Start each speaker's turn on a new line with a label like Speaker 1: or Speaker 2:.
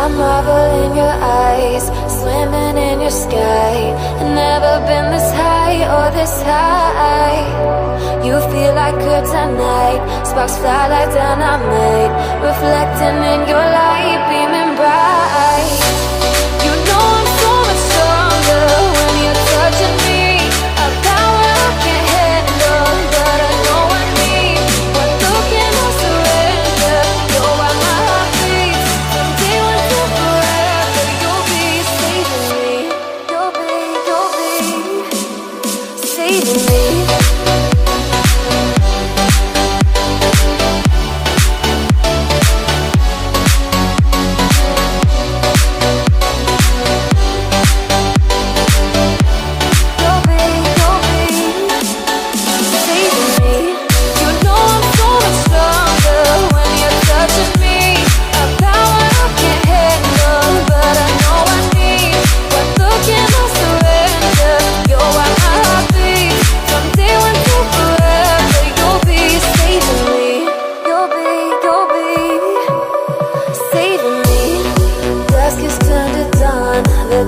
Speaker 1: I marvel in your eyes, swimming in your sky. I've never been this high or this high. You feel like kryptonite, sparks fly like dynamite, reflecting in your light, beaming bright. You know I'm so much stronger when you're touching me. A power I can't handle, but I know I need. What look can I surrender? You're why my heart beats. From day one to forever, you'll be saving me. You'll be saving me. The